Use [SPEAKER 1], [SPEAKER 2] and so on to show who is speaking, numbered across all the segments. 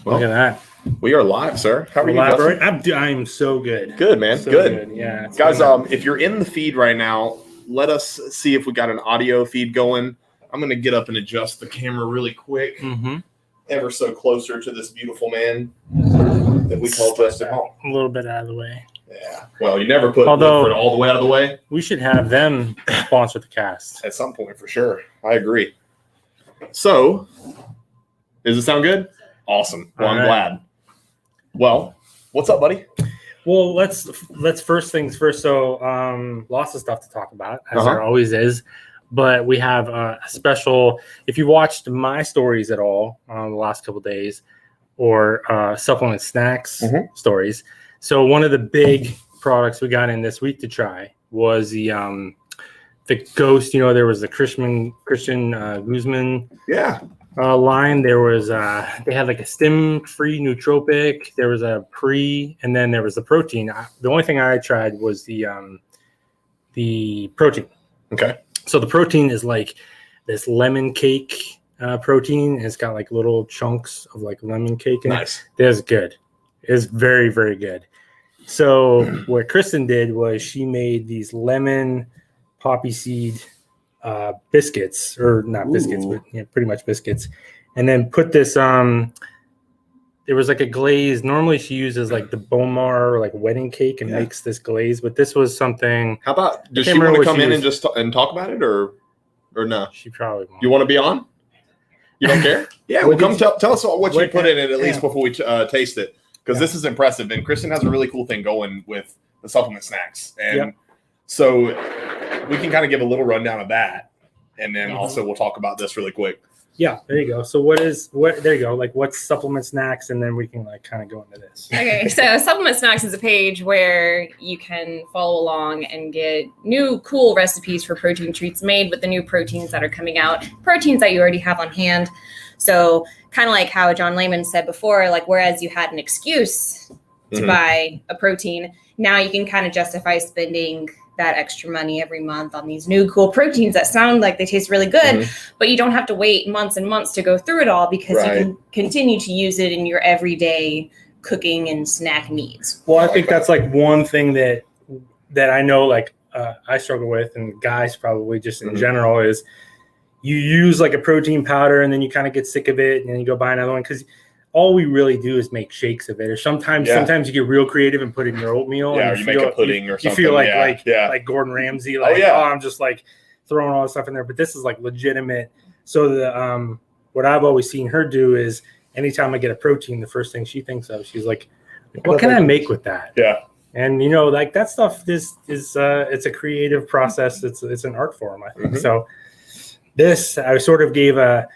[SPEAKER 1] Well,
[SPEAKER 2] Look at that.
[SPEAKER 1] We are live, sir. How are you,
[SPEAKER 2] Justin? I'm so good.
[SPEAKER 1] Good, man.
[SPEAKER 2] So
[SPEAKER 1] good.
[SPEAKER 2] Yeah.
[SPEAKER 1] Guys, if you're in the feed right now, let us see if we got an audio feed going. I'm going to get up and adjust the camera really quick.
[SPEAKER 2] Mm-hmm.
[SPEAKER 1] Ever so closer to this beautiful man that we call Justin Hall.
[SPEAKER 2] A little bit out of the way.
[SPEAKER 1] Yeah. Well, you never put
[SPEAKER 2] Although,
[SPEAKER 1] Woodford all the way out of the way.
[SPEAKER 2] We should have them sponsor the cast.
[SPEAKER 1] At some point, for sure. I agree. So, does it sound good? Awesome. Well, I'm glad. Well, what's up, buddy?
[SPEAKER 2] Well, let's first things first. So, lots of stuff to talk about, as there always is. But we have a special. If you watched my stories at all the last couple of days, or supplement snacks stories. So one of the big products we got in this week to try was the Ghost. You know, there was the Christian Guzman.
[SPEAKER 1] Yeah.
[SPEAKER 2] Line. There was they had like a stim-free nootropic. There was a pre, and then there was the protein. The only thing I tried was the protein.
[SPEAKER 1] Okay.
[SPEAKER 2] So the protein is like this lemon cake protein. It's got like little chunks of like lemon cake in it. That's good. It's very, very good. So what Kristen did was she made these lemon poppy seed biscuits, or not biscuits, but pretty much biscuits, and then put this there was like a glaze. Normally she uses like the Bomar like wedding cake and makes this glaze, but this was something.
[SPEAKER 1] How about, does she want to come in and just and talk about it, or no?
[SPEAKER 2] She probably won't.
[SPEAKER 1] You want to be on? You don't care? Yeah, well, come tell us what you put in it at least before we taste it, because this is impressive. And Kristen has a really cool thing going with the supplement snacks, and so we can kind of give a little rundown of that, and then also we'll talk about this really quick.
[SPEAKER 2] Yeah, there you go. So there you go. Like, what's supplement snacks? And then we can like kind of go into this.
[SPEAKER 3] Okay, so supplement snacks is a page where you can follow along and get new cool recipes for protein treats made with the new proteins that are coming out, proteins that you already have on hand. So kind of like how John Layman said before, like, whereas you had an excuse to buy a protein, now you can kind of justify spending that extra money every month on these new cool proteins that sound like they taste really good, but you don't have to wait months and months to go through it all, because you can continue to use it in your everyday cooking and snack needs.
[SPEAKER 2] Well, I think that's like one thing that I know, like I struggle with, and guys probably just in general, is you use like a protein powder and then you kind of get sick of it and then you go buy another one, because all we really do is make shakes of it. Or sometimes you get real creative and put it in your oatmeal.
[SPEAKER 1] Yeah,
[SPEAKER 2] and
[SPEAKER 1] you make a pudding or something.
[SPEAKER 2] You feel like Gordon Ramsay. Like, I'm just like throwing all this stuff in there. But this is like legitimate. So the what I've always seen her do is anytime I get a protein, the first thing she thinks of, she's like, what can I make with that? Yeah. And, you know, like that stuff is it's a creative process. It's an art form, I think. So this, I sort of gave an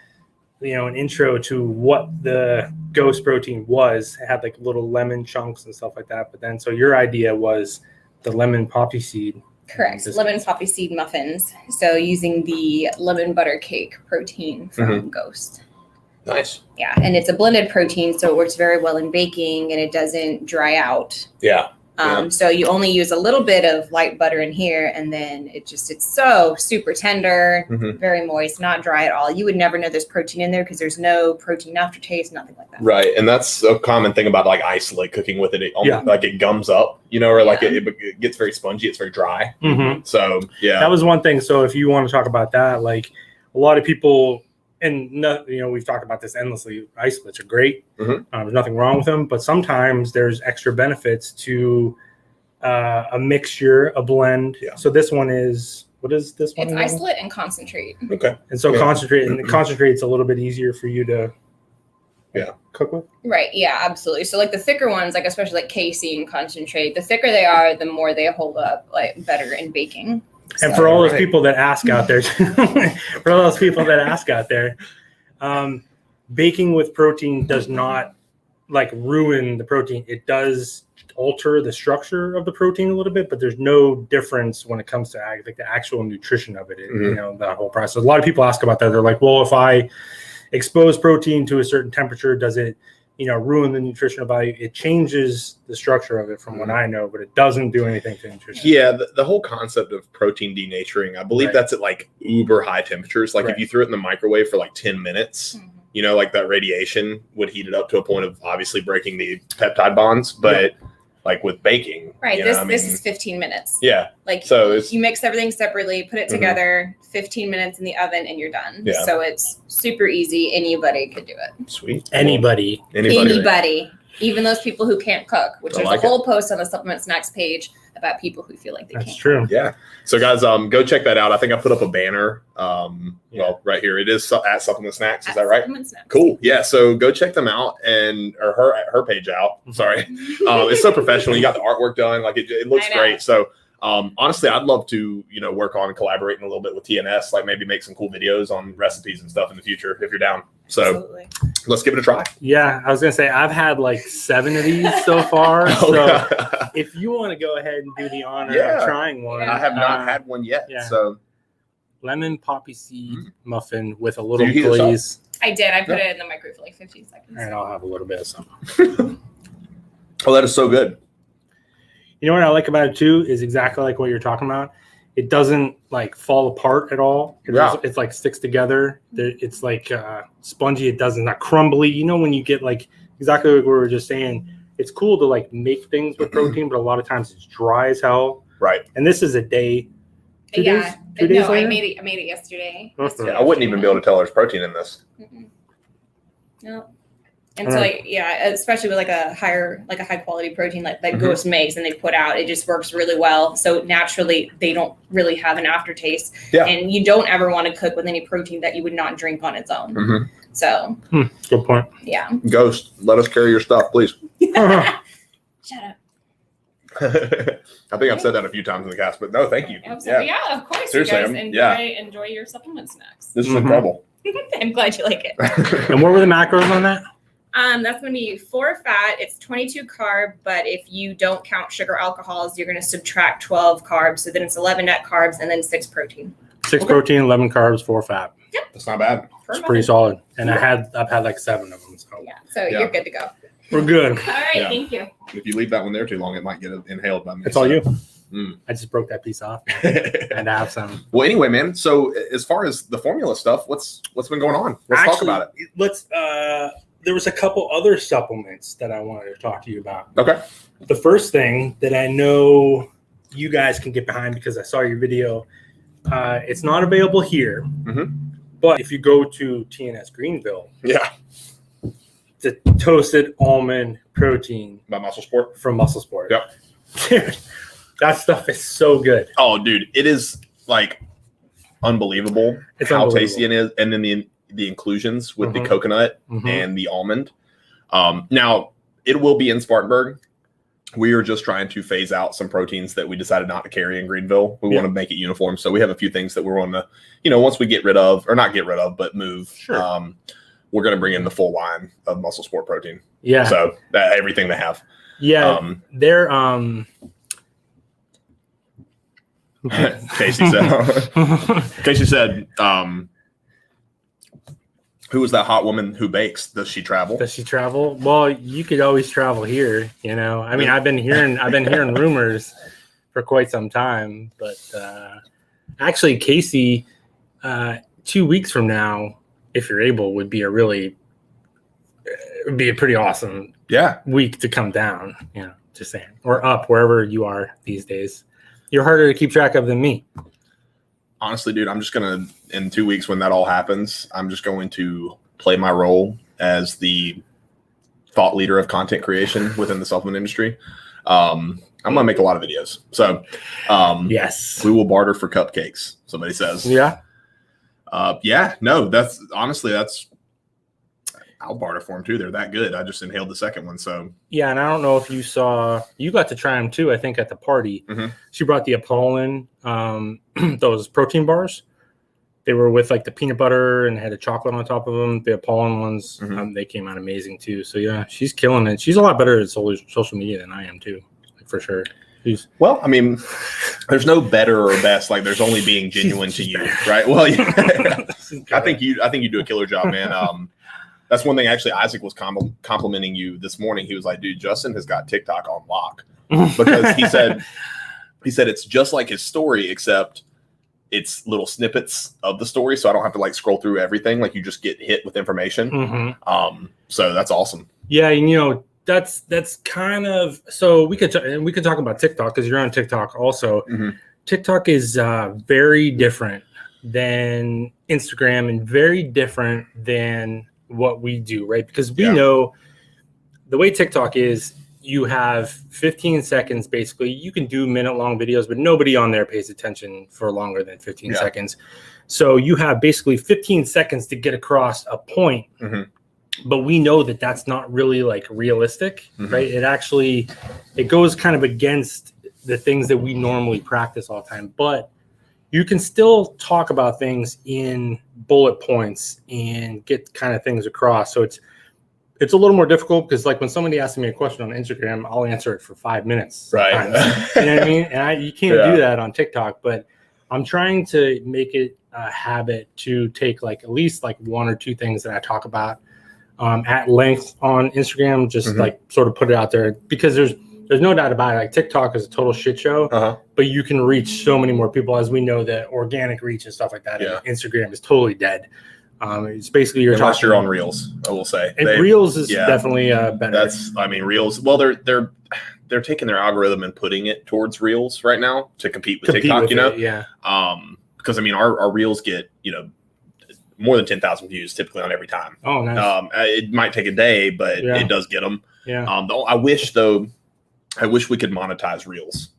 [SPEAKER 2] intro to what the Ghost protein was. It had like little lemon chunks and stuff like that. But then, so your idea was the lemon poppy seed.
[SPEAKER 3] Correct. Lemon poppy seed muffins. So using the lemon butter cake protein from Ghost.
[SPEAKER 1] Nice.
[SPEAKER 3] Yeah. And it's a blended protein, so it works very well in baking and it doesn't dry out.
[SPEAKER 1] Yeah.
[SPEAKER 3] So you only use a little bit of light butter in here, and then it's so super tender, very moist, not dry at all. You would never know there's protein in there because there's no protein aftertaste, nothing like that.
[SPEAKER 1] Right. And that's a common thing about like isolate cooking with it. It almost, like it gums up, or like it gets very spongy. It's very dry. So, yeah.
[SPEAKER 2] That was one thing. So if you want to talk about that, like a lot of people, and we've talked about this endlessly. Isolates are great. There's nothing wrong with them, but sometimes there's extra benefits to a mixture, a blend. Yeah. So this one is, what is this one?
[SPEAKER 3] It's isolate and concentrate.
[SPEAKER 1] Okay.
[SPEAKER 2] And so concentrate's a little bit easier for you to cook with.
[SPEAKER 3] Right. Yeah, absolutely. So like the thicker ones, like especially like casein concentrate, the thicker they are, the more they hold up like better in baking.
[SPEAKER 2] And for all those people that ask out there, baking with protein does not like ruin the protein. It does alter the structure of the protein a little bit, but there's no difference when it comes to like the actual nutrition of it. That whole process. A lot of people ask about that. They're like, well, if I expose protein to a certain temperature, does it ruin the nutritional value? It changes the structure of it from what I know, but it doesn't do anything to nutrition.
[SPEAKER 1] Yeah, the whole concept of protein denaturing, I believe that's at like uber high temperatures. Like if you threw it in the microwave for like 10 minutes, like that radiation would heat it up to a point of obviously breaking the peptide bonds, but like with baking,
[SPEAKER 3] right? This is 15 minutes.
[SPEAKER 1] Yeah.
[SPEAKER 3] Like
[SPEAKER 1] so
[SPEAKER 3] you mix everything separately, put it together, 15 minutes in the oven, and you're done.
[SPEAKER 1] Yeah.
[SPEAKER 3] So it's super easy. Anybody could do it.
[SPEAKER 1] Sweet.
[SPEAKER 2] Anybody.
[SPEAKER 3] Even those people who can't cook, which there's a whole post on the Supplement Snacks page about people who feel like they can't.
[SPEAKER 2] That's true.
[SPEAKER 1] Yeah. So guys, go check that out. I think I put up a banner. Well, right here. It is at Supplement Snacks. Is that right? Supplement Snacks. Cool. Yeah. So go check them out or her page out. Sorry. It's so professional. You got the artwork done. Like it looks great. So honestly, I'd love to, work on collaborating a little bit with TNS, like maybe make some cool videos on recipes and stuff in the future if you're down. So absolutely. Let's give it a try.
[SPEAKER 2] Yeah, I was gonna say I've had like 7 of these so far. If you want to go ahead and do the honor of trying one,
[SPEAKER 1] I have not had one yet. Yeah. So lemon
[SPEAKER 2] poppy seed muffin with a little glaze.
[SPEAKER 3] I did. I put it in the microwave for like 15 seconds.
[SPEAKER 2] And I'll have a little bit of something.
[SPEAKER 1] Oh, that is so good.
[SPEAKER 2] You know what I like about it too is exactly like what you're talking about. It doesn't like fall apart at all. It's like sticks together. It's like spongy. It doesn't not crumbly. When you get like exactly what we were just saying, it's cool to like make things with protein, but a lot of times it's dry as hell.
[SPEAKER 1] Right.
[SPEAKER 2] And this is a day. 2 days later?
[SPEAKER 3] I made it yesterday.
[SPEAKER 1] Yeah, I wouldn't even be able to tell there's protein in this.
[SPEAKER 3] No. And so, especially with like a high quality protein like that Ghost makes and they put out, it just works really well. So naturally, they don't really have an aftertaste. Yeah. And you don't ever want to cook with any protein that you would not drink on its own. So.
[SPEAKER 2] Good point.
[SPEAKER 3] Yeah.
[SPEAKER 1] Ghost, let us carry your stuff, please.
[SPEAKER 3] Shut up.
[SPEAKER 1] I think I've said that a few times in the cast, but no, thank you.
[SPEAKER 3] Yeah, of course. Seriously, you guys enjoy your supplement snacks.
[SPEAKER 1] This is incredible.
[SPEAKER 3] I'm glad you like it.
[SPEAKER 2] And what were the macros on that?
[SPEAKER 3] That's going to be 4 fat. It's 22 carb, but if you don't count sugar alcohols, you're going to subtract 12 carbs. So then it's 11 net carbs and then 6 protein.
[SPEAKER 2] 6 protein, 11 carbs, 4 fat.
[SPEAKER 3] Yep.
[SPEAKER 1] That's not bad.
[SPEAKER 2] It's pretty solid. And I've had like 7 of them.
[SPEAKER 3] So you're good to go.
[SPEAKER 2] We're good.
[SPEAKER 3] All right. Thank you.
[SPEAKER 1] If you leave that one there too long, it might get inhaled by me.
[SPEAKER 2] It's all you. I just broke that piece off and I have some.
[SPEAKER 1] Well, anyway, man. So as far as the formula stuff, what's been going on? Let's talk about it.
[SPEAKER 2] There was a couple other supplements that I wanted to talk to you about.
[SPEAKER 1] Okay.
[SPEAKER 2] The first thing that I know you guys can get behind because I saw your video, it's not available here, but if you go to TNS Greenville, the toasted almond protein
[SPEAKER 1] by Muscle Sport
[SPEAKER 2] from Muscle Sport.
[SPEAKER 1] Yep.
[SPEAKER 2] Dude, that stuff is so good.
[SPEAKER 1] Oh, dude, it is like unbelievable how tasty it is, and then the inclusions with the coconut and the almond. Now it will be in Spartanburg. We are just trying to phase out some proteins that we decided not to carry in Greenville. We want to make it uniform. So we have a few things that we're on the, once we get rid of, or not get rid of, but move. Sure. We're going to bring in the full line of Muscle Sport protein. Yeah. So everything they have.
[SPEAKER 2] Yeah. They're,
[SPEAKER 1] Casey said, who was that hot woman who bakes? Does she travel?
[SPEAKER 2] Well, you could always travel here, I mean, I've been hearing rumors for quite some time, but actually Casey, 2 weeks from now, if you're able, would be a pretty awesome week to come down, just saying, or up wherever you are these days. You're harder to keep track of than me.
[SPEAKER 1] Honestly, dude, I'm just going to, in 2 weeks when that all happens, I'm just going to play my role as the thought leader of content creation within the supplement industry. I'm going to make a lot of videos. So,
[SPEAKER 2] yes,
[SPEAKER 1] we will barter for cupcakes. Somebody says, no, that's I'll barter for them too. They're that good. I just inhaled the second one. So
[SPEAKER 2] yeah. And I don't know if you got to try them too. I think at the party, she brought the Apollon, those protein bars. They were with like the peanut butter and had a chocolate on top of them. The Apollon ones, they came out amazing too. So yeah, she's killing it. She's a lot better at social media than I am too, for sure.
[SPEAKER 1] Well, I mean, there's no better or best. Like, there's only being genuine to you, right? Well, I think you do a killer job, man. That's one thing. Actually, Isaac was complimenting you this morning. He was like, "Dude, Justin has got TikTok on lock," because he said it's just like his story, except it's little snippets of the story, so I don't have to like scroll through everything. Like you just get hit with information.
[SPEAKER 2] Mm-hmm.
[SPEAKER 1] So that's awesome.
[SPEAKER 2] Yeah, and that's kind of, so we could talk about TikTok because you're on TikTok also.
[SPEAKER 1] Mm-hmm.
[SPEAKER 2] TikTok is very different than Instagram and very different than what we do, right? Because we know the way TikTok is, you have 15 seconds basically. You can do minute-long videos, but nobody on there pays attention for longer than 15 seconds. So you have basically 15 seconds to get across a point.
[SPEAKER 1] Mm-hmm.
[SPEAKER 2] But we know that that's not really like realistic, right? It goes kind of against the things that we normally practice all the time. But you can still talk about things in bullet points and get kind of things across. So it's a little more difficult because like when somebody asks me a question on Instagram, I'll answer it for 5 minutes.
[SPEAKER 1] Right.
[SPEAKER 2] You know what I mean? And you can't do that on TikTok, but I'm trying to make it a habit to take like at least like one or two things that I talk about at length on Instagram, just like sort of put it out there, because there's no doubt about it. Like TikTok is a total shit show, but you can reach so many more people, as we know that organic reach and stuff like that. And Instagram is totally dead. It's basically
[SPEAKER 1] unless you're on Reels, I will say.
[SPEAKER 2] And Reels is definitely better.
[SPEAKER 1] Reels. Well, they're taking their algorithm and putting it towards Reels right now to compete with TikTok. Because our Reels get more than 10,000 views typically on every time.
[SPEAKER 2] Oh, nice.
[SPEAKER 1] It might take a day, but it does get them.
[SPEAKER 2] Yeah.
[SPEAKER 1] I wish we could monetize Reels.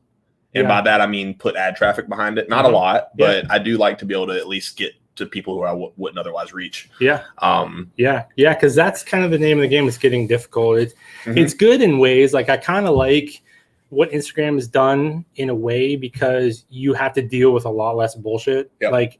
[SPEAKER 1] And by that, I mean, put ad traffic behind it. Not a lot, but I do like to be able to at least get to people who I wouldn't otherwise reach.
[SPEAKER 2] Yeah. Because that's kind of the name of the game. It's getting difficult. It's good in ways. Like I kind of like what Instagram has done in a way, because you have to deal with a lot less bullshit. Yep. Like,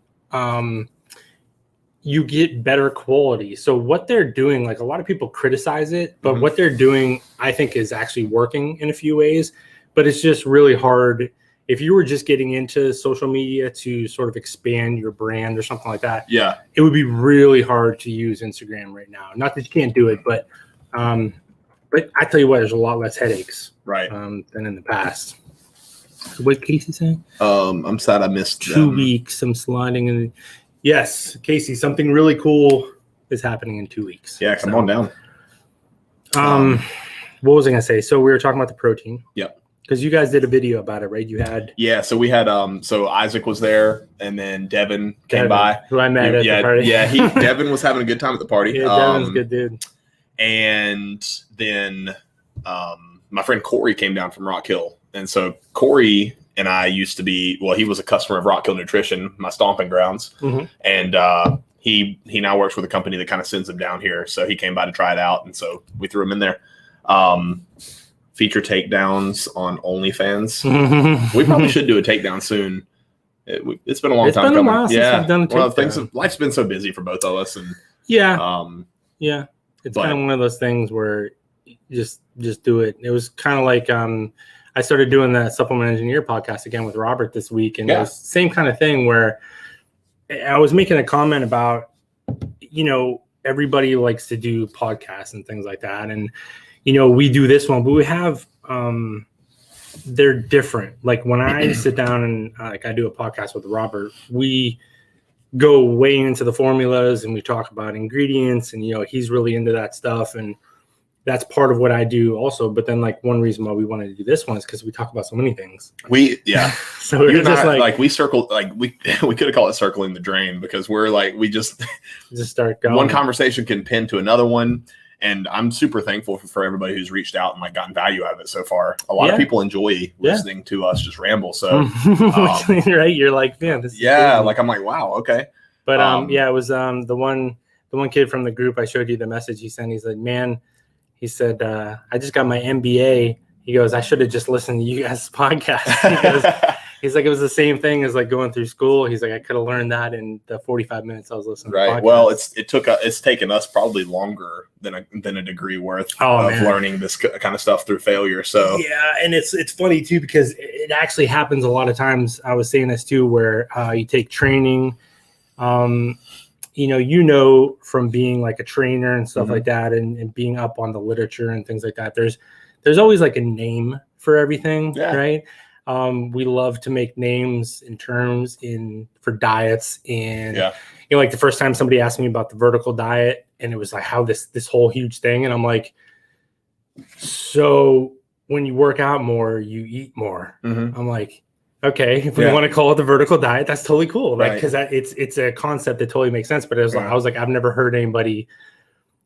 [SPEAKER 2] you get better quality. So what they're doing, like a lot of people criticize it, but what they're doing, I think, is actually working in a few ways. But it's just really hard. If you were just getting into social media to sort of expand your brand or something like that, it would be really hard to use Instagram right now. Not that you can't do it, but I tell you what, there's a lot less headaches than in the past. What Casey saying?
[SPEAKER 1] I'm sad I missed
[SPEAKER 2] 2 weeks. I'm sliding in. Yes, Casey, something really cool is happening in 2 weeks.
[SPEAKER 1] Yeah, come on down.
[SPEAKER 2] What was I going to say? So we were talking about the protein.
[SPEAKER 1] Yep.
[SPEAKER 2] Because you guys did a video about it, right? You had...
[SPEAKER 1] Yeah, so we had... so Isaac was there, and then Devin came by.
[SPEAKER 2] Who I met at the party.
[SPEAKER 1] Yeah, Devin was having a good time at the party.
[SPEAKER 2] Yeah, Devin's a good dude.
[SPEAKER 1] And then my friend Corey came down from Rock Hill. And so Corey and I used to be... Well, he was a customer of Rock Hill Nutrition, my stomping grounds. And he now works with a company that kind of sends him down here. So he came by to try it out, and so we threw him in there. Feature takedowns on OnlyFans. We probably should do a takedown soon. It's been a long time coming.
[SPEAKER 2] It's been a while since I've done a takedown.
[SPEAKER 1] Life's been so busy for both of us, and
[SPEAKER 2] it's kind of one of those things where you just do it. It was kind of like I started doing the Supplement Engineer podcast again with Robert this week, and it was the same kind of thing where I was making a comment about everybody likes to do podcasts and things like that, and we do this one, but we have, they're different. Like when I sit down and I do a podcast with Robert, we go way into the formulas and we talk about ingredients, and, he's really into that stuff. And that's part of what I do also. But then one reason why we wanted to do this one is because we talk about so many things. So we're just
[SPEAKER 1] we circle, we could have called it circling the drain, because we're we just
[SPEAKER 2] start going.
[SPEAKER 1] One conversation can pin to another one. And I'm super thankful for everybody who's reached out and gotten value out of it so far. A lot of people enjoy listening to us just ramble. So,
[SPEAKER 2] right? You're like, man, this is crazy.
[SPEAKER 1] I'm like, wow, okay.
[SPEAKER 2] But it was the one kid from the group I showed you the message he sent. He's like, man, he said, I just got my MBA. He goes, I should have just listened to you guys' podcast. He's like, it was the same thing as going through school. He's like, I could have learned that in the 45 minutes I was listening.
[SPEAKER 1] Right.
[SPEAKER 2] To podcasts.
[SPEAKER 1] Well, it's taken us probably longer than a degree worth of learning this kind of stuff through failure. So
[SPEAKER 2] and it's funny too, because it actually happens a lot of times. I was saying this too, where you take training, from being a trainer and stuff like that, and being up on the literature and things like that. There's always a name for everything, right? We love to make names and terms for diets. And like the first time somebody asked me about the vertical diet, and it was like how this whole huge thing, and I'm like, so when you work out more, you eat more. I'm like, okay, if we want to call it the vertical diet, that's totally cool. Like, because it's a concept that totally makes sense. But it was like, I was like, I've never heard anybody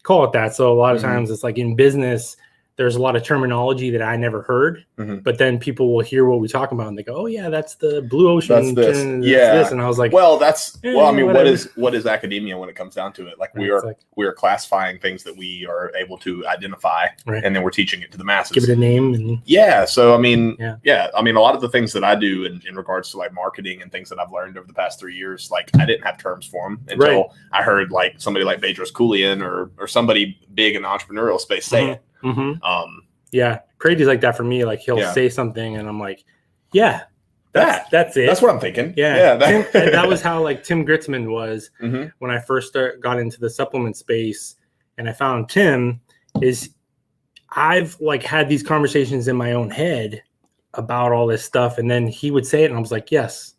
[SPEAKER 2] call it that. So a lot of times it's like in business, there's a lot of terminology that I never heard, but then people will hear what we talk about and they go, "Oh yeah, that's the blue ocean."
[SPEAKER 1] That's this.
[SPEAKER 2] This. And I was like,
[SPEAKER 1] "Well, I mean, what is academia when it comes down to it? Like we are classifying things that we are able to identify, and then we're teaching it to the masses.
[SPEAKER 2] Give it a name.
[SPEAKER 1] So I mean, I mean, a lot of the things that I do in regards to like marketing and things that I've learned over the past 3 years, like I didn't have terms for them until I heard like somebody like Bedros Keuilian or somebody big in the entrepreneurial space say it.
[SPEAKER 2] Brady's like that for me. Like he'll say something and I'm like, that's it.
[SPEAKER 1] That's what I'm thinking.
[SPEAKER 2] That was how like Tim Gritzman was when I first got into the supplement space, and I found Tim is I've like had these conversations in my own head about all this stuff, and then he would say it and I was like, yes,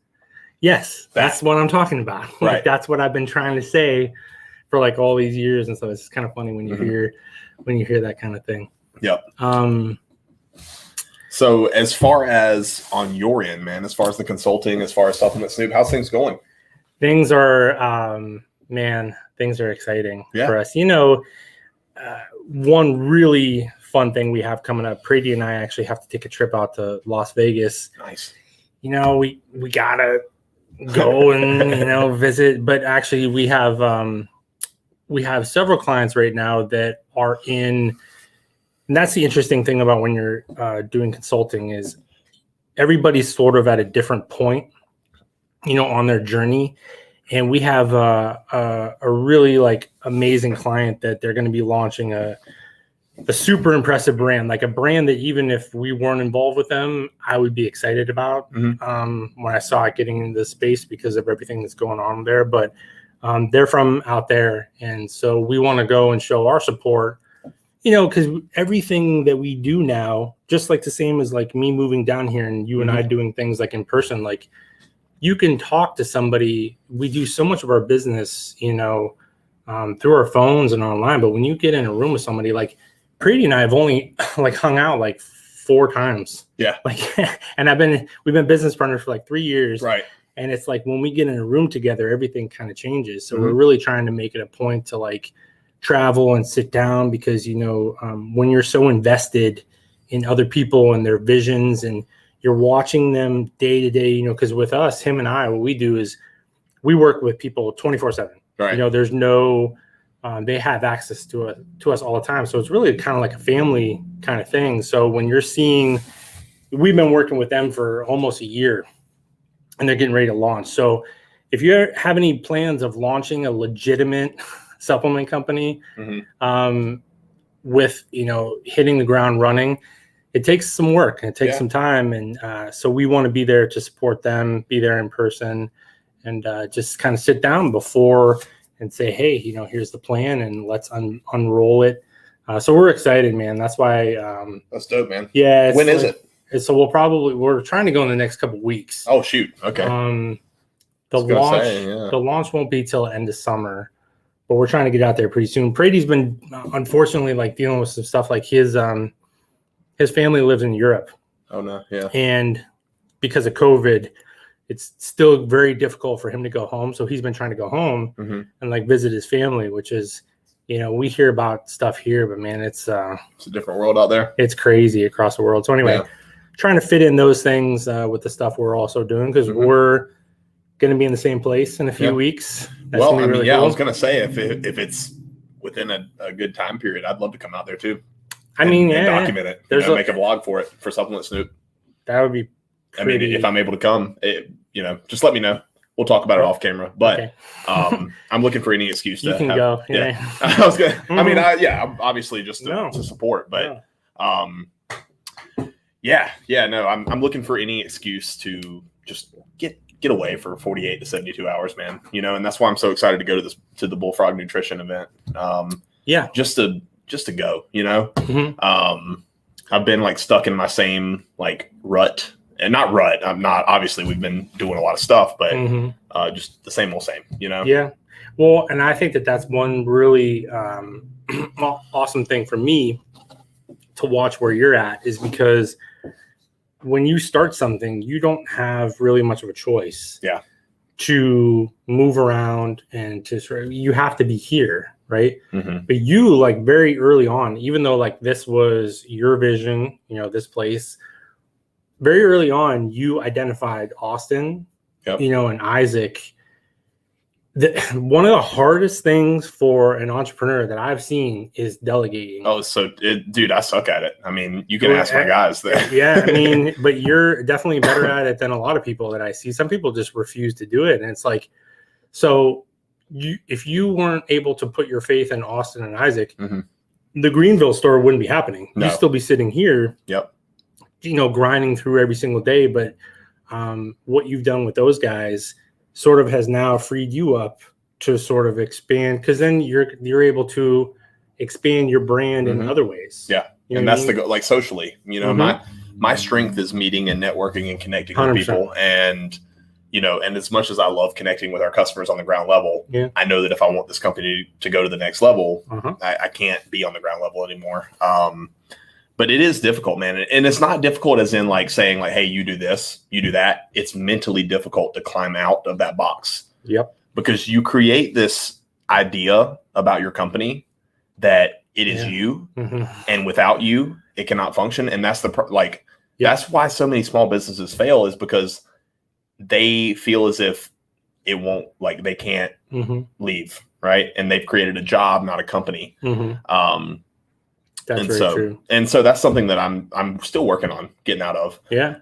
[SPEAKER 2] that's what I'm talking about. Like that's what I've been trying to say for like all these years. And so it's kind of funny when you hear that kind of thing.
[SPEAKER 1] So as far as on your end, man, as far as the consulting, as far as Supplement Snoop, how's things going?
[SPEAKER 2] Things are, things are exciting for us. One really fun thing we have coming up, Brady and I actually have to take a trip out to Las Vegas.
[SPEAKER 1] Nice.
[SPEAKER 2] We gotta go and, visit, but actually we have several clients right now that are in. And that's the interesting thing about when you're doing consulting is everybody's sort of at a different point, on their journey. And we have a really like amazing client that they're going to be launching a super impressive brand, like a brand that even if we weren't involved with them, I would be excited about when I saw it getting into the space because of everything that's going on there. But they're from out there. And so we want to go and show our support. Because everything that we do now, just like the same as like me moving down here and you and I doing things like in person, like you can talk to somebody. We do so much of our business, through our phones and online. But when you get in a room with somebody, like Brady and I have only like hung out like 4 times. Yeah. Like, and we've been business partners for like 3 years. Right. And it's like when we get in a room together, everything kind of changes. So we're really trying to make it a point to like travel and sit down because, when you're so invested in other people and their visions and you're watching them day to day, because with us, him and I, what we do is we work with people 24/7. Right. There's no, they have access to us all the time. So it's really kind of like a family kind of thing. So when you're seeing, we've been working with them for almost a year and they're getting ready to launch. So if you have any plans of launching a legitimate supplement company with hitting the ground running, it takes some work and it takes some time, and so we want to be there to support them, be there in person, and just kind of sit down before and say, hey, here's the plan and let's unroll it. So we're excited, man. That's why
[SPEAKER 1] that's dope, man.
[SPEAKER 2] When is it? So we're trying to go in the next couple of weeks.
[SPEAKER 1] Oh shoot. Okay.
[SPEAKER 2] The launch won't be till end of summer. But we're trying to get out there pretty soon. Brady's been unfortunately like dealing with some stuff like his family lives in Europe. Oh no, yeah. And because of COVID, it's still very difficult for him to go home. So he's been trying to go home and like visit his family, which is, we hear about stuff here, but man, it's a
[SPEAKER 1] different world out there.
[SPEAKER 2] It's crazy across the world. So anyway, trying to fit in those things with the stuff we're also doing because we're going to be in the same place in a few weeks. That's
[SPEAKER 1] well, I mean, cool. I was going to say if it's within a good time period, I'd love to come out there too. And document it. Make a vlog for it for Supplement Snoop.
[SPEAKER 2] That would be.
[SPEAKER 1] Pretty... I mean, if I'm able to come, just let me know. We'll talk about it off camera. But I'm looking for any excuse to
[SPEAKER 2] go.
[SPEAKER 1] Yeah, I was good. I mean, obviously just to support, but I'm looking for any excuse to just get away for 48 to 72 hours, man. And that's why I'm so excited to go to the Bullfrog Nutrition event. Just to go, I've been like stuck in my same like rut and not rut. I'm not, obviously we've been doing a lot of stuff, but just the same old same, you know?
[SPEAKER 2] Yeah. Well, and I think that's one really awesome thing for me to watch where you're at, is because when you start something, you don't have really much of a choice.
[SPEAKER 1] Yeah.
[SPEAKER 2] To move around and to sort of, you have to be here, right?
[SPEAKER 1] Mm-hmm.
[SPEAKER 2] But you, like, very early on, even though like this was your vision, you know, this place, very early on, you identified Austin, you know, and Isaac. One of the hardest things for an entrepreneur that I've seen is delegating.
[SPEAKER 1] Oh, so dude, I suck at it. I mean, you can ask my guys there.
[SPEAKER 2] Yeah, I mean, but you're definitely better at it than a lot of people that I see. Some people just refuse to do it, and it's like, so if you weren't able to put your faith in Austin and Isaac, the Greenville store wouldn't be happening. No. You'd still be sitting here, you know, grinding through every single day. But what you've done with those guys sort of has now freed you up to sort of expand, because then you're able to expand your brand in other ways.
[SPEAKER 1] Yeah. You know, and that's the like socially, you know, my strength is meeting and networking and connecting 100%. With people. And, you know, and as much as I love connecting with our customers on the ground level, I know that if I want this company to go to the next level, I can't be on the ground level anymore. But it is difficult, man. And it's not difficult as in like saying like, hey, you do this, you do that. It's mentally difficult to climb out of that box.
[SPEAKER 2] Yep.
[SPEAKER 1] Because you create this idea about your company that it is you, and without you, it cannot function. And that's that's why so many small businesses fail, is because they feel as if it won't, like they can't leave, right? And they've created a job, not a company.
[SPEAKER 2] That's very true.
[SPEAKER 1] And so that's something that I'm still working on getting out of.
[SPEAKER 2] Yeah.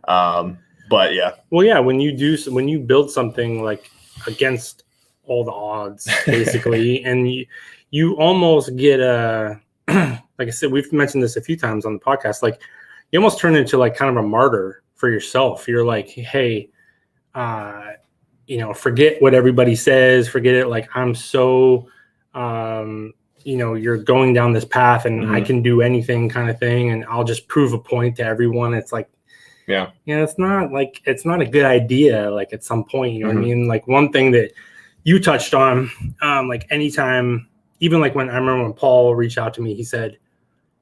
[SPEAKER 1] But yeah.
[SPEAKER 2] Well, yeah. When you build something like against all the odds, basically, and you almost get like I said, we've mentioned this a few times on the podcast, like you almost turn into like kind of a martyr for yourself. You're like, hey, you know, forget what everybody says, forget it. Like I'm so, you know, you're going down this path and I can do anything kind of thing. And I'll just prove a point to everyone. It's like, you know, it's not a good idea. Like at some point, you know what I mean? Like one thing that you touched on, like anytime, even like when I remember when Paul reached out to me, he said,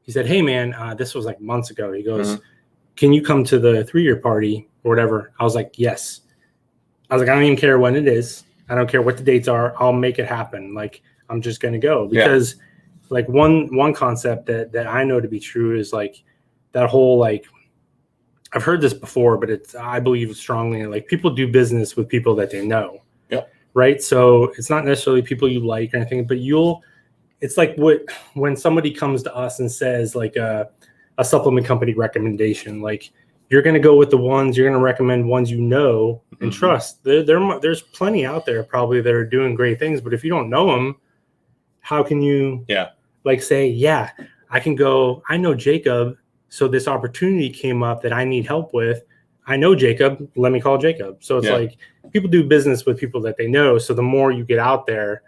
[SPEAKER 2] hey man, this was like months ago. He goes, can you come to the 3-year party or whatever? I was like, yes. I was like, I don't even care when it is. I don't care what the dates are. I'll make it happen. Like, I'm just going to go, because like one concept that I know to be true is like that whole, like, I've heard this before, but I believe strongly in like people do business with people that they know. Right. So it's not necessarily people you like or anything, but it's like when somebody comes to us and says like a supplement company recommendation, like you're going to go with the ones, you're going to recommend ones, you know, and trust. There's plenty out there probably that are doing great things, but if you don't know them, how can you like say, I can go, I know Jacob. So this opportunity came up that I need help with. I know Jacob, let me call Jacob. So it's like people do business with people that they know. So the more you get out there,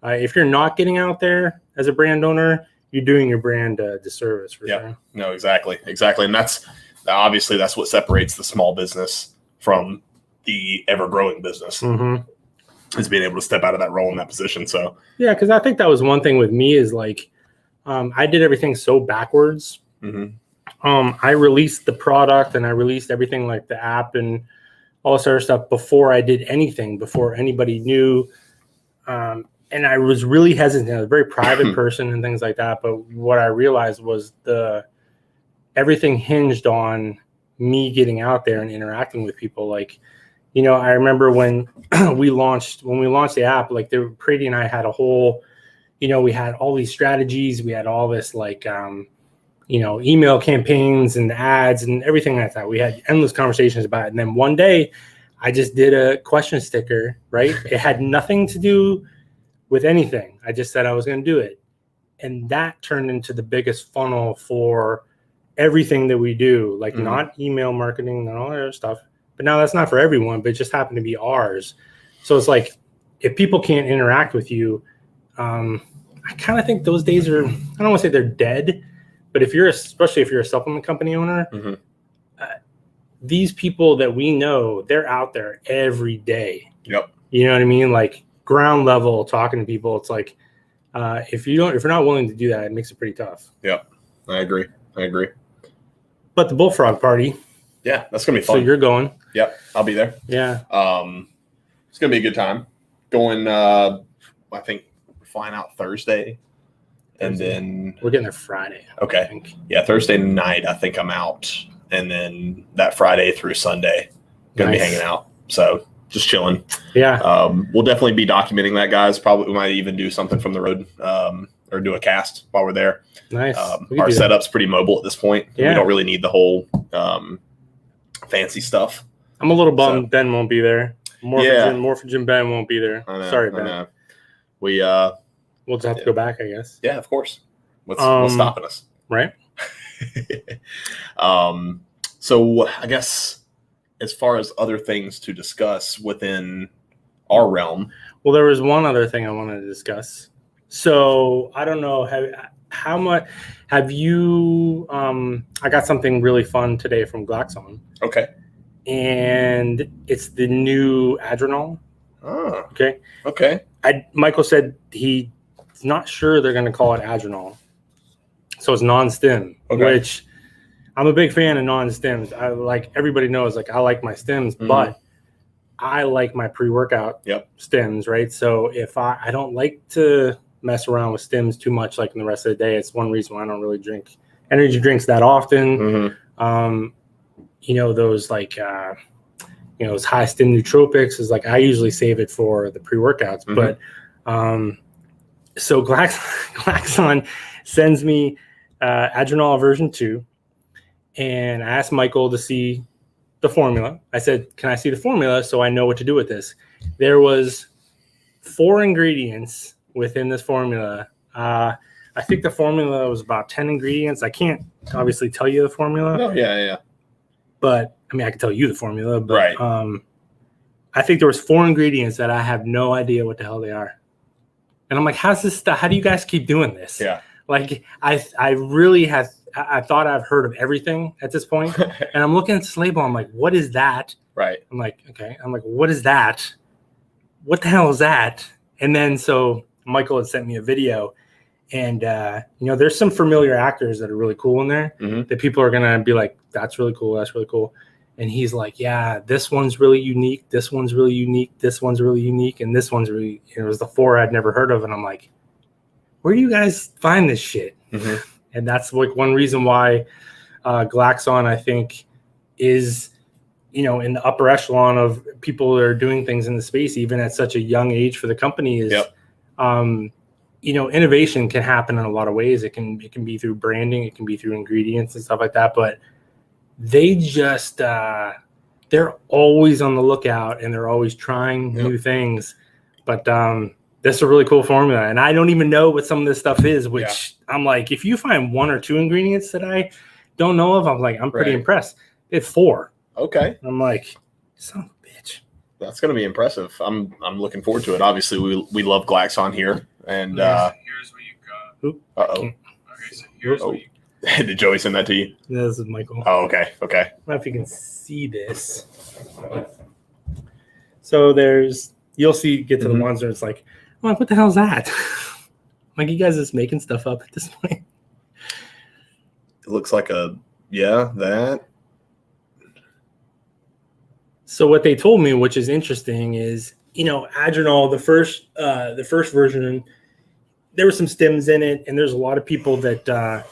[SPEAKER 2] if you're not getting out there as a brand owner, you're doing your brand a disservice for sure.
[SPEAKER 1] No, exactly. And that's obviously that's what separates the small business from the ever growing business. Is being able to step out of that role in that position. So
[SPEAKER 2] because I think that was one thing with me is like I did everything so backwards. I released the product and I released everything like the app and all this other stuff before I did anything, before anybody knew. And I was really hesitant. I was a very private person and things like that. But what I realized was everything hinged on me getting out there and interacting with people. Like, you know, I remember when we launched the app, like Brady and I had a whole, you know, we had all these strategies. We had all this like, you know, email campaigns and ads and everything like that. We had endless conversations about it. And then one day I just did a question sticker, right? It had nothing to do with anything. I just said I was going to do it. And that turned into the biggest funnel for everything that we do, like not email marketing and all that other stuff. But now that's not for everyone, but it just happened to be ours. So it's like, if people can't interact with you, I kind of think those days are, I don't want to say they're dead, but especially if you're a supplement company owner, these people that we know, they're out there every day.
[SPEAKER 1] Yep.
[SPEAKER 2] You know what I mean? Like ground level talking to people. It's like if you're not willing to do that, it makes it pretty tough.
[SPEAKER 1] Yep. I agree.
[SPEAKER 2] But the bullfrog party.
[SPEAKER 1] Yeah, that's gonna be fun.
[SPEAKER 2] So you're going.
[SPEAKER 1] Yep, I'll be there.
[SPEAKER 2] Yeah.
[SPEAKER 1] It's gonna be a good time. Going I think we're flying out Thursday. And then
[SPEAKER 2] we're getting there Friday.
[SPEAKER 1] Okay.
[SPEAKER 2] I think.
[SPEAKER 1] Yeah, Thursday night I think I'm out. And then that Friday through Sunday, gonna be hanging out. So just chilling.
[SPEAKER 2] Yeah.
[SPEAKER 1] We'll definitely be documenting that, guys. Probably we might even do something from the road, or do a cast while we're there.
[SPEAKER 2] Nice.
[SPEAKER 1] Our setup's pretty mobile at this point.
[SPEAKER 2] Yeah.
[SPEAKER 1] We don't really need the whole fancy stuff.
[SPEAKER 2] I'm a little bummed Ben won't be there. Morphogen Ben won't be there.
[SPEAKER 1] I know,
[SPEAKER 2] Sorry, Ben.
[SPEAKER 1] I know. We'll
[SPEAKER 2] just have to go back, I guess.
[SPEAKER 1] Yeah, of course. What's stopping us?
[SPEAKER 2] Right.
[SPEAKER 1] So I guess as far as other things to discuss within our realm.
[SPEAKER 2] Well, there was one other thing I wanted to discuss. So I don't know how much have you I got something really fun today from Glaxon.
[SPEAKER 1] Okay.
[SPEAKER 2] And it's the new Adrenal.
[SPEAKER 1] Oh.
[SPEAKER 2] Okay. Michael said he's not sure they're going to call it Adrenal. So it's non-stim, which I'm a big fan of non-stims. I like, everybody knows, like, I like my stims, but I like my pre-workout stims, right? So if I don't like to mess around with stims too much, like in the rest of the day, it's one reason why I don't really drink energy drinks that often. You know, those like, those high stim nootropics is like, I usually save it for the pre-workouts, but so Glaxon sends me Adrenal version 2, and I asked Michael to see the formula. I said, can I see the formula so I know what to do with this? There was 4 ingredients within this formula. I think the formula was about 10 ingredients. I can't obviously tell you the formula.
[SPEAKER 1] Oh, yeah.
[SPEAKER 2] But I mean, I can tell you the formula, but
[SPEAKER 1] right.
[SPEAKER 2] I think there was 4 ingredients that I have no idea what the hell they are. And I'm like, how's this stuff? How do you guys keep doing this?
[SPEAKER 1] Yeah.
[SPEAKER 2] Like I really have, I thought I've heard of everything at this point. And I'm looking at this label. I'm like, what is that?
[SPEAKER 1] Right.
[SPEAKER 2] I'm like, okay. I'm like, what is that? What the hell is that? And then, so Michael had sent me a video, and, there's some familiar actors that are really cool in there that people are going to be like, that's really cool. That's really cool. And he's like, yeah, this one's really unique. This one's really unique. This one's really unique. And this one's really, it was the 4 I'd never heard of. And I'm like, where do you guys find this shit? And that's like one reason why Glaxon, I think, is, in the upper echelon of people that are doing things in the space, even at such a young age for the company, is, innovation can happen in a lot of ways. It can be through branding, it can be through ingredients and stuff like that. But they just, they're always on the lookout, and they're always trying new things. But this is a really cool formula, and I don't even know what some of this stuff is, which I'm like, if you find 1 or 2 ingredients that I don't know of, I'm like, I'm pretty impressed. It's 4.
[SPEAKER 1] Okay.
[SPEAKER 2] I'm like, son of a bitch.
[SPEAKER 1] That's going to be impressive. I'm looking forward to it. Obviously, we love Glaxon here, and
[SPEAKER 4] here's what you got.
[SPEAKER 1] Uh-oh.
[SPEAKER 4] Okay, so here's what you got.
[SPEAKER 1] Did Joey send that to you?
[SPEAKER 2] This is Michael.
[SPEAKER 1] Oh, okay.
[SPEAKER 2] I don't know if you can see this. So you'll see, get to the ones where it's like, I'm like, what the hell is that? Like, you guys just making stuff up at this point.
[SPEAKER 1] It looks like that.
[SPEAKER 2] So what they told me, which is interesting, is, Adrenal, the first version, there were some stims in it, and there's a lot of people that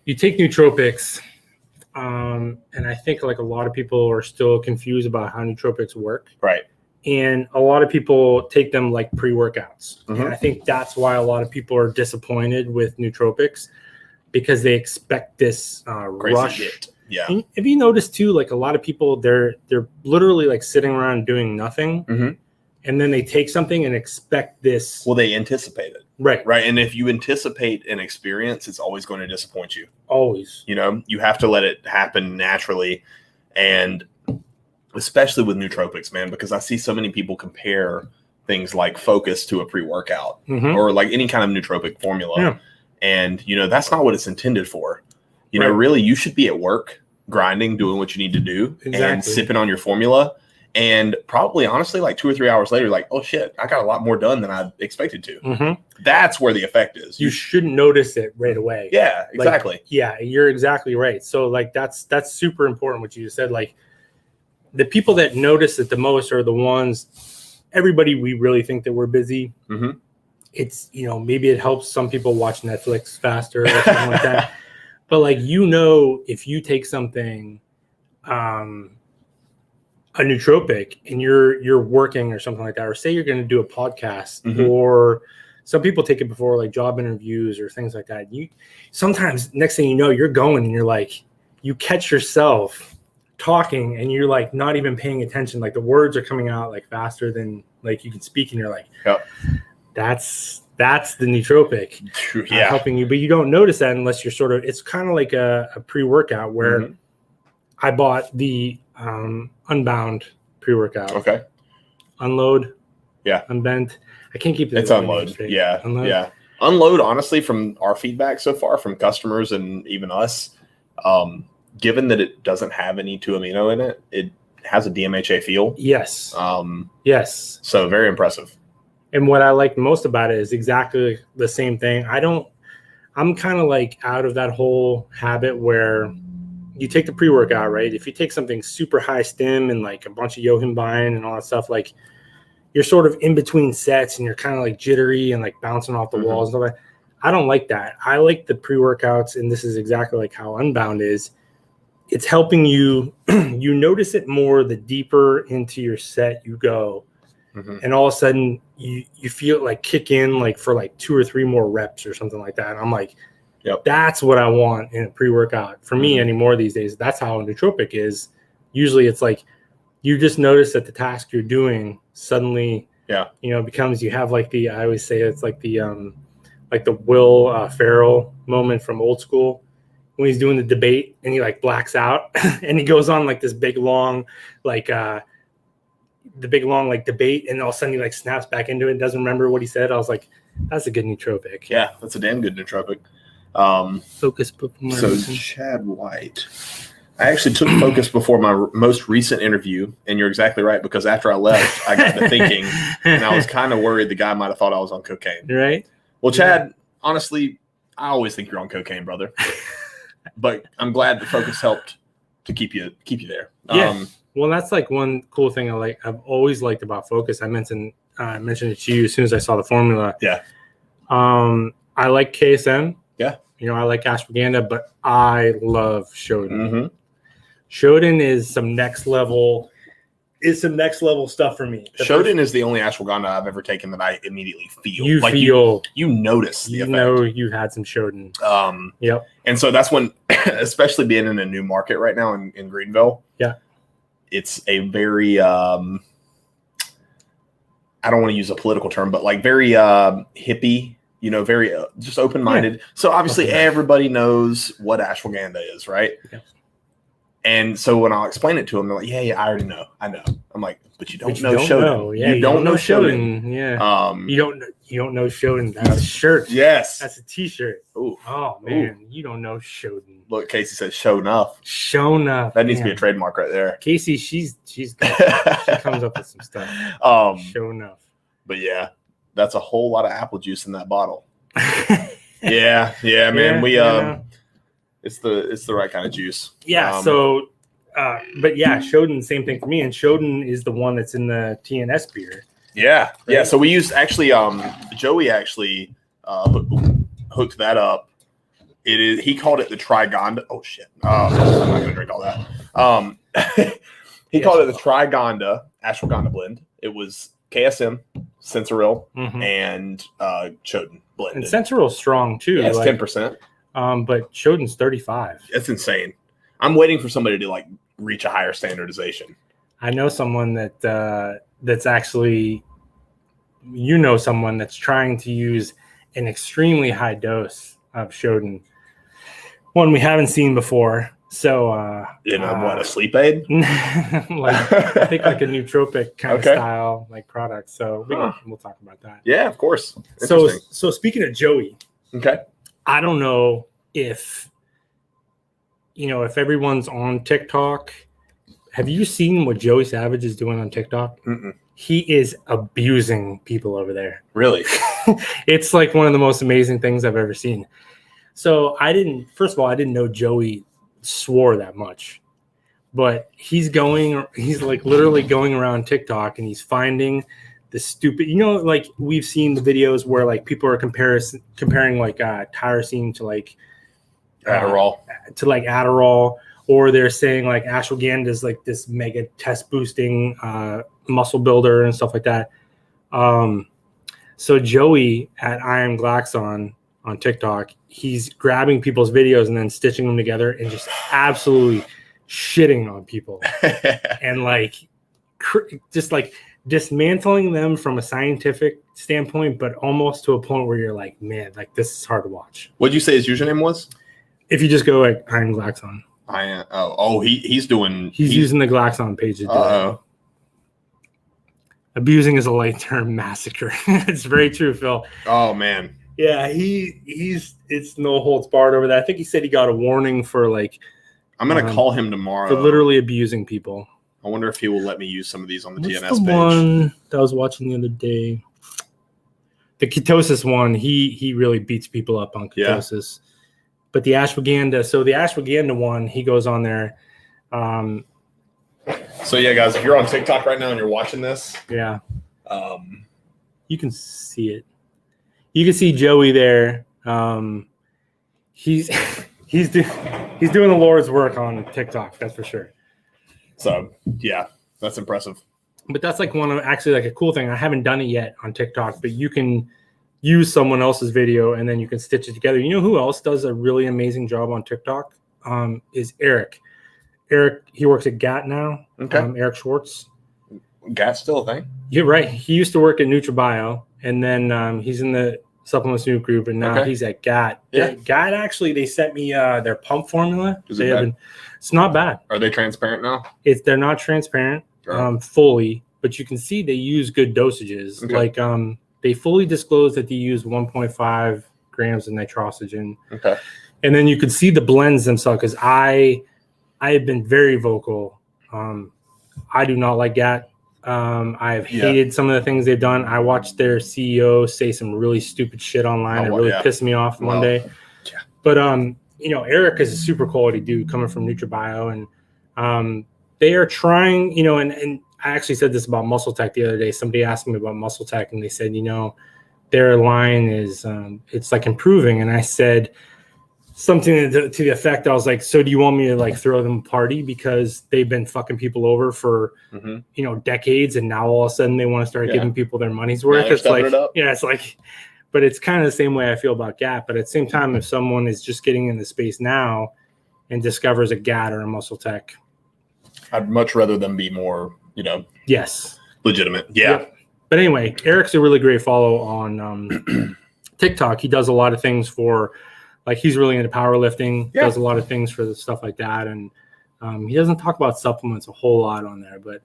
[SPEAKER 2] you take nootropics, and I think like a lot of people are still confused about how nootropics work.
[SPEAKER 1] Right.
[SPEAKER 2] And a lot of people take them like pre-workouts. And I think that's why a lot of people are disappointed with nootropics, because they expect this rush.
[SPEAKER 1] Shit. Yeah.
[SPEAKER 2] And have you noticed too, like a lot of people, they're literally like sitting around doing nothing. And then they take something and expect this.
[SPEAKER 1] Well, they anticipate it.
[SPEAKER 2] Right.
[SPEAKER 1] Right. And if you anticipate an experience, it's always going to disappoint you.
[SPEAKER 2] Always.
[SPEAKER 1] You have to let it happen naturally. And especially with nootropics, man, because I see so many people compare things like Focus to a pre-workout or like any kind of nootropic formula. And, that's not what it's intended for. Really, you should be at work grinding, doing what you need to do, and
[SPEAKER 2] Exactly.
[SPEAKER 1] sipping on your formula. And probably, honestly, like 2 or 3 hours later, like, oh shit, I got a lot more done than I expected to.
[SPEAKER 2] Mm-hmm.
[SPEAKER 1] That's where the effect is.
[SPEAKER 2] You shouldn't notice it right away.
[SPEAKER 1] Yeah, exactly.
[SPEAKER 2] Like, yeah, you're exactly right. So like that's super important what you just said. Like the people that notice it the most are the ones. Everybody, we really think that we're busy.
[SPEAKER 1] Mm-hmm.
[SPEAKER 2] It's, you know, maybe it helps some people watch Netflix faster or something like that. But like, you know, if you take something, a nootropic, and you're working or something like that, or say you're going to do a podcast,
[SPEAKER 1] Mm-hmm.
[SPEAKER 2] or some people take it before like job interviews or things like that. You sometimes, next thing you know, you're going and you're like, you catch yourself talking and you're like not even paying attention. Like the words are coming out like faster than like you can speak, and you're like,
[SPEAKER 1] Yep.
[SPEAKER 2] That's the nootropic helping you, but you don't notice that unless you're sort of. It's kind of like a pre-workout where
[SPEAKER 1] Mm-hmm.
[SPEAKER 2] I bought the Unbound pre-workout.
[SPEAKER 1] Okay.
[SPEAKER 2] Unload.
[SPEAKER 1] Yeah.
[SPEAKER 2] Unbent. I can't keep
[SPEAKER 1] It's Unload. Yeah.
[SPEAKER 2] Unload.
[SPEAKER 1] Yeah. Unload, honestly, from our feedback so far from customers and even us, given that it doesn't have any 2-amino in it, it has a DMHA feel.
[SPEAKER 2] Yes. Yes.
[SPEAKER 1] So very impressive.
[SPEAKER 2] And what I like most about it is exactly the same thing. I'm kind of like out of that whole habit where you take the pre-workout, right? If you take something super high stim and like a bunch of yohimbine and all that stuff, like you're sort of in between sets and you're kind of like jittery and like bouncing off the
[SPEAKER 1] Mm-hmm.
[SPEAKER 2] walls and stuff like that. I don't like that. I like the pre-workouts, and this is exactly like how Unbound is. It's helping you, you notice it more the deeper into your set you go.
[SPEAKER 1] Mm-hmm.
[SPEAKER 2] And all of a sudden you feel it like kick in like for like 2 or 3 more reps or something like that. And I'm like,
[SPEAKER 1] yep,
[SPEAKER 2] that's what I want in a pre-workout for me anymore these days. That's how a nootropic is. Usually it's like you just notice that the task you're doing suddenly, you know, becomes, you have like I always say it's like the Will Ferrell moment from Old School when he's doing the debate and he like blacks out and he goes on like this big long debate, and all of a sudden he like snaps back into it and doesn't remember what he said. I was like, that's a good nootropic.
[SPEAKER 1] Yeah, that's a damn good nootropic.
[SPEAKER 2] Focus performance.
[SPEAKER 1] So Chad White. I actually took Focus before my most recent interview, and you're exactly right, because after I left, I got to thinking, and I was kind of worried the guy might have thought I was on cocaine.
[SPEAKER 2] Right?
[SPEAKER 1] Well, Chad, honestly, I always think you're on cocaine, brother. But I'm glad that Focus helped to keep you there.
[SPEAKER 2] Yeah. Well, that's like one cool thing I've always liked about Focus. I mentioned it to you as soon as I saw the formula.
[SPEAKER 1] Yeah.
[SPEAKER 2] I like KSM.
[SPEAKER 1] Yeah.
[SPEAKER 2] You know, I like ashwagandha, but I love Shodan.
[SPEAKER 1] Mm-hmm.
[SPEAKER 2] Shodan is some next level stuff for me.
[SPEAKER 1] Shodan is the only ashwagandha I've ever taken that I immediately feel. You notice the effect.
[SPEAKER 2] Know you had some Shodan. Yep.
[SPEAKER 1] And so that's when, especially being in a new market right now in Greenville.
[SPEAKER 2] Yeah.
[SPEAKER 1] It's a very I don't want to use a political term, but like very hippie, you know, very just open-minded. Yeah. So obviously everybody knows what ashwagandha is, right?
[SPEAKER 2] Yeah.
[SPEAKER 1] And so when I'll explain it to them, they're like, yeah, I already know. I know. I'm like, but you don't know Shodan.
[SPEAKER 2] Yeah, you don't know Shodan. Yeah. You don't know Shodan. That's a shirt.
[SPEAKER 1] Yes.
[SPEAKER 2] That's a t-shirt.
[SPEAKER 1] Ooh.
[SPEAKER 2] Oh man, you don't know Shodan.
[SPEAKER 1] Look, Casey says show enough.
[SPEAKER 2] Show enough.
[SPEAKER 1] That needs to be a trademark right there.
[SPEAKER 2] Casey, she's good. She comes up with some stuff. Show enough.
[SPEAKER 1] But yeah, that's a whole lot of apple juice in that bottle. yeah, man. It's the right kind of juice.
[SPEAKER 2] Yeah. But yeah, Shodan, same thing for me. And Shodan is the one that's in the TNS beer.
[SPEAKER 1] Yeah.
[SPEAKER 2] Right?
[SPEAKER 1] Yeah. So we used Joey actually hooked that up. He called it the Trigonda. Oh shit. I'm not gonna drink all that. He called it the Trigonda ashwagandha blend. It was KSM, Sensoril, and Shodan blended.
[SPEAKER 2] And Sensoril's strong too.
[SPEAKER 1] Yeah, it's 10%.
[SPEAKER 2] But Shodan's 35.
[SPEAKER 1] It's insane. I'm waiting for somebody to like reach a higher standardization.
[SPEAKER 2] I know someone that's actually, someone that's trying to use an extremely high dose of Shodan, one we haven't seen before. So,
[SPEAKER 1] what, a sleep aid?
[SPEAKER 2] I think like a nootropic kind of style like product. So we'll talk about that.
[SPEAKER 1] Yeah, of course.
[SPEAKER 2] So speaking of Joey,
[SPEAKER 1] okay,
[SPEAKER 2] I don't know if if everyone's on TikTok, have you seen what Joey Savage is doing on TikTok?
[SPEAKER 1] Mm-mm.
[SPEAKER 2] He is abusing people over there.
[SPEAKER 1] Really?
[SPEAKER 2] It's like one of the most amazing things I've ever seen. So first of all, I didn't know Joey swore that much, but he's like literally going around TikTok and he's finding the stupid, like we've seen the videos where like people are comparing like tyrosine to like Adderall, or they're saying like ashwagandha is like this mega test boosting muscle builder and stuff like that. So Joey at I Am Glaxon on TikTok, he's grabbing people's videos and then stitching them together and just absolutely shitting on people and like just like dismantling them from a scientific standpoint, but almost to a point where you're like, man, like this is hard to watch.
[SPEAKER 1] What'd you say his username was?
[SPEAKER 2] If you just go like I Am Glaxon.
[SPEAKER 1] He's
[SPEAKER 2] using the Glaxon page to do it. Abusing is a light term, massacre. It's very true, Phil.
[SPEAKER 1] Oh man.
[SPEAKER 2] Yeah, it's no holds barred over that. I think he said he got a warning for like.
[SPEAKER 1] I'm gonna call him tomorrow
[SPEAKER 2] for literally abusing people.
[SPEAKER 1] I wonder if he will let me use some of these on the TNS
[SPEAKER 2] page. One that I was watching the other day, the ketosis one. He really beats people up on ketosis. Yeah. But the ashwagandha one, he goes on there.
[SPEAKER 1] So yeah, guys, if you're on TikTok right now and you're watching this,
[SPEAKER 2] you can see it. You can see Joey there. He's doing the Lord's work on TikTok, that's for sure.
[SPEAKER 1] So yeah, that's impressive.
[SPEAKER 2] But that's like like a cool thing. I haven't done it yet on TikTok, but you can use someone else's video and then you can stitch it together. You know who else does a really amazing job on TikTok? Is Eric. Eric, he works at GAT now.
[SPEAKER 1] Okay.
[SPEAKER 2] Eric Schwartz.
[SPEAKER 1] GAT's still a thing?
[SPEAKER 2] You're right. He used to work at NutriBio, and then he's in the Supplements New Group, and now he's at GAT.
[SPEAKER 1] Yeah.
[SPEAKER 2] GAT, actually, they sent me their pump formula. It's not bad.
[SPEAKER 1] Are they transparent now?
[SPEAKER 2] They're not transparent fully, but you can see they use good dosages. Okay. Like they fully disclose that they use 1.5 grams of nitrogen.
[SPEAKER 1] Okay.
[SPEAKER 2] And then you can see the blends themselves, because I have been very vocal. I do not like GAT. I've hated some of the things they've done. I watched their CEO say some really stupid shit online. It really pissed me off one day. Yeah. But Eric is a super quality dude coming from NutriBio, and they are trying. And I actually said this about Muscle Tech the other day. Somebody asked me about Muscle Tech, and they said, their line is it's like improving, and I said something to the effect. I was like, so do you want me to like throw them a party because they've been fucking people over for decades, and now all of a sudden they want to start giving people their money's worth? It's like, it's like, but it's kind of the same way I feel about GAT. But at the same time, if someone is just getting in the space now and discovers a GAT or a Muscle Tech,
[SPEAKER 1] I'd much rather them be more, legitimate. Yeah. Yep.
[SPEAKER 2] But anyway, Eric's a really great follow on TikTok. He does a lot of things for. Like, he's really into powerlifting, does a lot of things for the stuff like that. And he doesn't talk about supplements a whole lot on there, but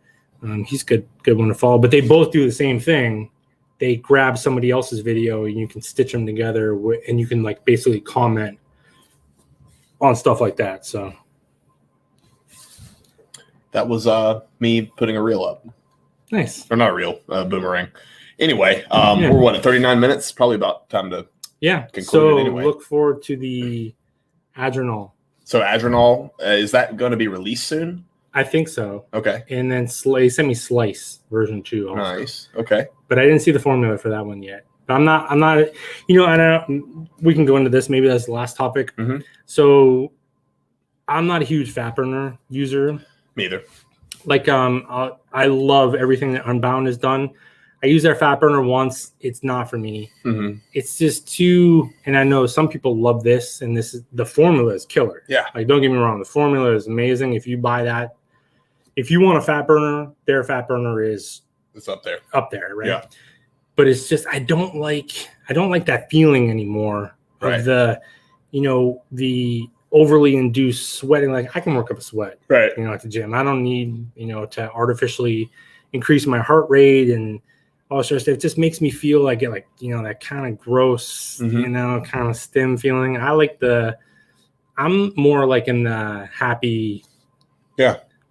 [SPEAKER 2] he's good one to follow. But they both do the same thing. They grab somebody else's video and you can stitch them together and you can like basically comment on stuff like that. So that was
[SPEAKER 1] me putting a reel up.
[SPEAKER 2] Nice.
[SPEAKER 1] Or not a reel, boomerang. Anyway, we're at 39 minutes? Probably about time to
[SPEAKER 2] so anyway. Look forward to the Adrenal.
[SPEAKER 1] So Adrenal, is that going to be released soon?
[SPEAKER 2] I think so.
[SPEAKER 1] Okay.
[SPEAKER 2] And then send me Slice version 2 also.
[SPEAKER 1] Nice. Okay.
[SPEAKER 2] But I didn't see the formula for that one yet. But I'm not, I don't, we can go into this. Maybe that's the last topic.
[SPEAKER 1] Mm-hmm.
[SPEAKER 2] So I'm not a huge fat burner user.
[SPEAKER 1] Me either.
[SPEAKER 2] Like, I love everything that Unbound has done. I use their fat burner once. It's not for me.
[SPEAKER 1] Mm-hmm.
[SPEAKER 2] It's just too, and I know some people love this, and the formula is killer.
[SPEAKER 1] Yeah.
[SPEAKER 2] Like, don't get me wrong. The formula is amazing. If you buy that, if you want a fat burner, their fat burner it's
[SPEAKER 1] up there.
[SPEAKER 2] Up there, right?
[SPEAKER 1] Yeah.
[SPEAKER 2] But it's just, I don't like that feeling anymore of the overly induced sweating. Like, I can work up a sweat,
[SPEAKER 1] right?
[SPEAKER 2] At the gym. I don't need, to artificially increase my heart rate and all sorts of stuff. It just makes me feel like that kind of gross, kind of stim feeling. I like the I'm more like in the happy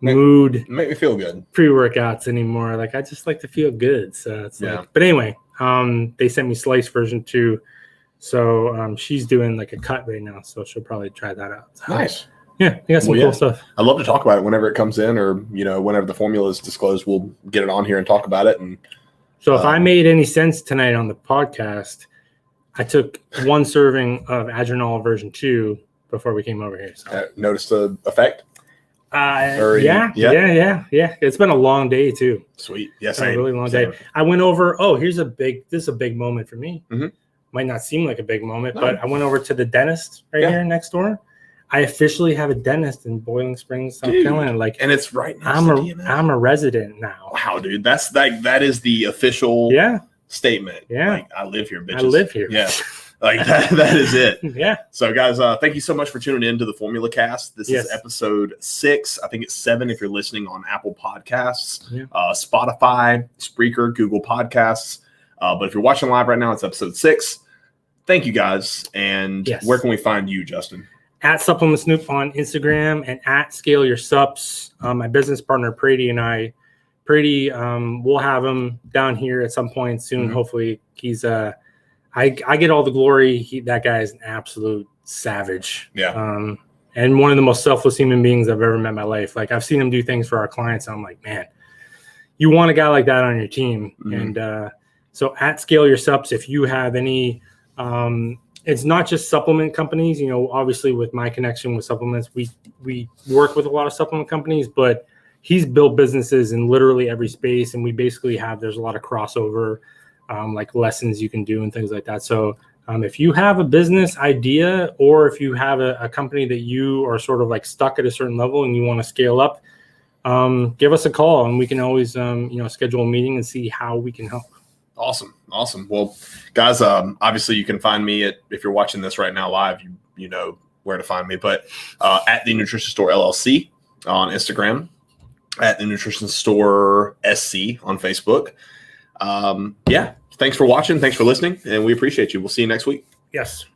[SPEAKER 1] mood. Make me feel good.
[SPEAKER 2] Pre-workouts anymore. Like I just like to feel good. So it's like, but anyway, they sent me Slice version 2. So she's doing like a cut right now. So she'll probably try that out. So,
[SPEAKER 1] nice.
[SPEAKER 2] Yeah, I got some cool stuff.
[SPEAKER 1] I'd love to talk about it whenever it comes in, or whenever the formula is disclosed, we'll get it on here and talk about it. And
[SPEAKER 2] so if I made any sense tonight on the podcast, I took 1 serving of Adrenal version 2 before we came over here. So.
[SPEAKER 1] Notice the effect?
[SPEAKER 2] Yeah. It's been a long day too.
[SPEAKER 1] Sweet. Yes,
[SPEAKER 2] a really long day. I went over. Oh, this is a big moment for me.
[SPEAKER 1] Mm-hmm.
[SPEAKER 2] Might not seem like a big moment, but I went over to the dentist here next door. I officially have a dentist in Boiling Springs, South Carolina. Like,
[SPEAKER 1] and it's right now.
[SPEAKER 2] I'm a resident now.
[SPEAKER 1] Wow, dude, that is the official statement.
[SPEAKER 2] Yeah,
[SPEAKER 1] like, I live here, bitches.
[SPEAKER 2] I live here.
[SPEAKER 1] Yeah. Like that is it.
[SPEAKER 2] Yeah.
[SPEAKER 1] So guys, thank you so much for tuning in to the Formula Cast. This is episode 6. I think it's 7 if you're listening on Apple Podcasts, Spotify, Spreaker, Google Podcasts. But if you're watching live right now, it's episode 6. Thank you guys. And where can we find you, Justin?
[SPEAKER 2] At Supplement Snoop on Instagram and at Scale Your Sups. My business partner Brady and I. Brady, we'll have him down here at some point soon. Mm-hmm. Hopefully, he's I get all the glory. That guy is an absolute savage.
[SPEAKER 1] Yeah.
[SPEAKER 2] And one of the most selfless human beings I've ever met in my life. Like I've seen him do things for our clients. And I'm like, man, you want a guy like that on your team. Mm-hmm. And so at Scale Your Sups, if you have any, it's not just supplement companies. Obviously with my connection with supplements, we work with a lot of supplement companies, but he's built businesses in literally every space. And we basically there's a lot of crossover. Like lessons you can do and things like that. So if you have a business idea or if you have a company that you are sort of like stuck at a certain level and you want to scale up, give us a call and we can always, schedule a meeting and see how we can help.
[SPEAKER 1] Awesome. Well, guys, obviously you can find me if you're watching this right now live, you know where to find me, but at the Nutrition Store LLC on Instagram, at the Nutrition Store SC on Facebook. Thanks for watching. Thanks for listening. And we appreciate you. We'll see you next week.
[SPEAKER 2] Yes.